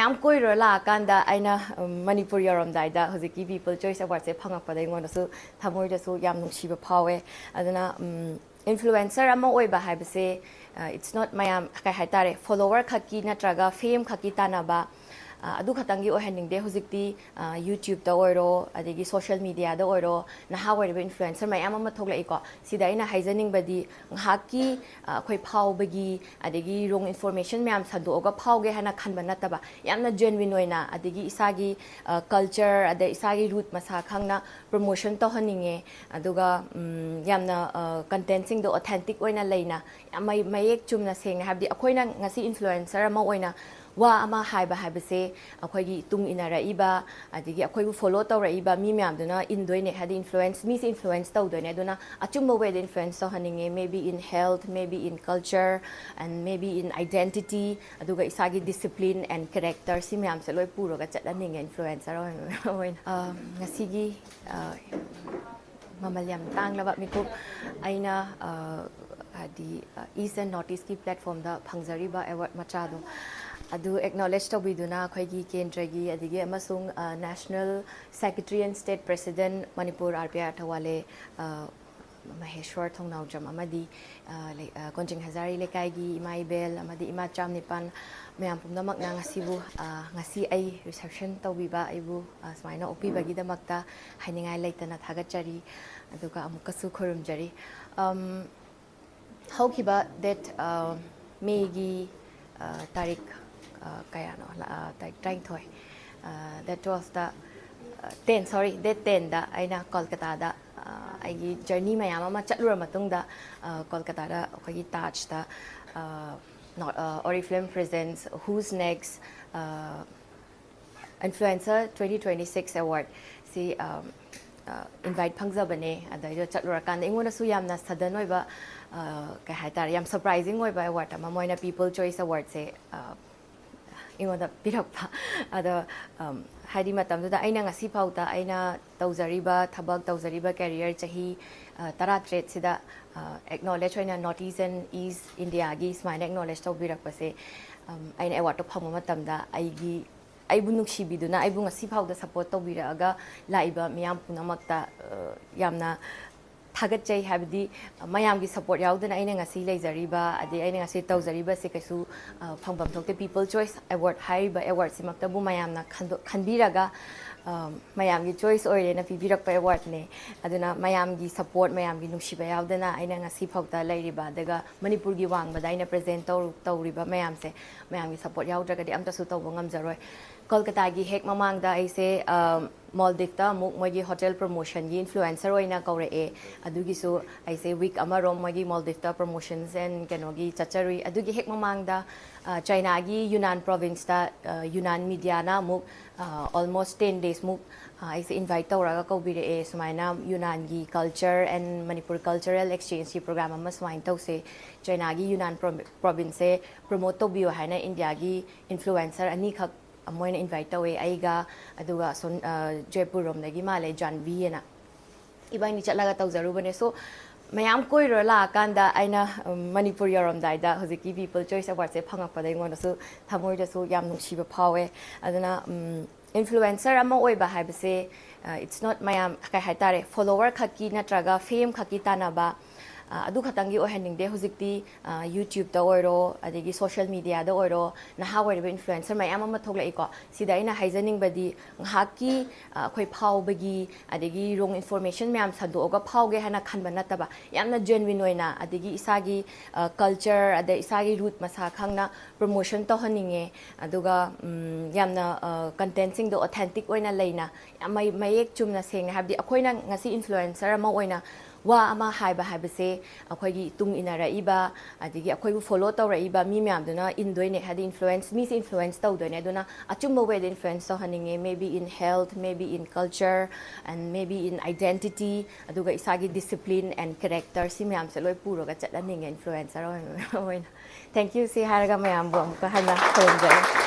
mayam koiro la kanda aina manipur yarom daida hojiki people choice award se phangakpada ingona su thamoi da su yam nungsiba phawe aduna influencer ama oiba haibase it's not mayam kai haitare follower khaki natraga fame khaki tanaba adu khatangi oheningde hojikti YouTube da oiro adigi social media da oiro na hawaiba influencer mayam ama thoglai ko sida ina haijaning badi haki khoi phau bagi adigi wrong information mayam sadoga phauge hana khanba nataba yamna genuine oina adigi isagi culture ade isagi root masa khangna promotion to haninge aduga yamna content sing do authentic oina leina yamai mayek chumna sengna habdi akoina ngasi influencer ama oina wa ama haiba haibase akhoi tung inara iba adigi akhoi follow tawra iba mi myam duna indoine hadi influence mi influence tawdone duna achumba way influence to haninge maybe in health maybe in culture and maybe in identity aduga isagi discipline and character si myam se loi puro ga chatlaninge influencer oin ngasigi mamalyam tanglaba miku aina hadi east and northeast ki platform da phangjariba award machado adu acknowledge to biduna khoigi kendragi adigi amasung national secretary and state president manipur rpa thawale maheshwar thongnau jam amadi konjing hazari lekai gi imaibel amadi ima chamnipan mayam pumnamak na ngasibu ngasi ai reception tawbiba aibu smaina opi bagi damakta hainingai leitana thagachari aduga amukasu khurumjari haukiba that megi tarik kaya no trying toy that was the 10 sorry that 10 da aina kolkata da ai journey mayam ama chatlura matung da kolkata da khoi touch da not Oriflame presents who's next influencer 2026 award see invite phangzabane adai chatlura kan ingona su yamna sadan oiba ka haitar yam surprising oiba award ama moina people choice award se ingona pirakpa ada haidi matamda aina ngasi phauta aina tawjariba thabak tawjariba career chahi tara trade sida acknowledge oina northeast and east india gi smaina acknowledge tawbirakpase aina award to phangma matamda aigi aibu nuksibiduna aibu ngasi phauda support tawbiraga laiba miyam punamakta yamna thagachai habdi mayam gi support yaudana aina ngasi leijariba ade aina ngasi tawjariba se kaisu phangbam thokte people choice award haiba award simakta bu mayamna khanbiraga mayam gi choice oire na pibirak pa award ne aduna mayam gi support mayam gi nungsiba yaudana aina ngasi phauta leiriba daga manipur gi wang bada aina present tawriba mayam se mayam gi support yaudraga de amta su tawba ngamjaroi kolkata gi hek mamang da aise Maldives ta muk mogi hotel promotion gi influencer oina kaure e adugi su aise week amarom mogi Maldives ta promotions and kenogi chachari adugi hek mamang da China gi Yunnan province ta Yunnan media na muk almost 10 days muk aise invite tawraga kaubire e sumaina Yunnan gi culture and Manipur cultural exchange program ama sumain tawse China gi Yunnan province promote to bio haina India gi influencer ani khak amoina invite away aiga aduga son Jaipur rom dagi male Janvi na ibani chatlaga tawjarubane so mayam koiro la kanda aina manipur yarom daida hojiki people choice award se phangakpada ingona su thamoi da su yam nungsiba phawe aduna influencer ama oiba haibase it's not mayam kai haitare follower khaki natraga fame khaki tanaba adu khatangi oheningde hojikti YouTube da oiro adigi social media da oiro na hawaiba influencer mayam ama thoglai ko sida ina haijaning badi haki khoi phau bagi adigi wrong information mayam sadoga phauge hana khanba nataba yamna genuine oina adigi isagi culture ade isagi root masa khangna promotion to haninge aduga yamna content sing do authentic oina leina yamai mayek chumna sengna habdi akoina ngasi influencer ama oina wa ama haiba haibase akhoi tung inara iba adigi akhoi follow tawra iba mi myam duna indoine hadi influence mi influence tawdone duna achumba way influence to haninge maybe in health maybe in culture and maybe in identity aduga isagi discipline and character si myam se loi puro ga chatlaninge influencer oin thank you si haraga myam bu amka hana khonjai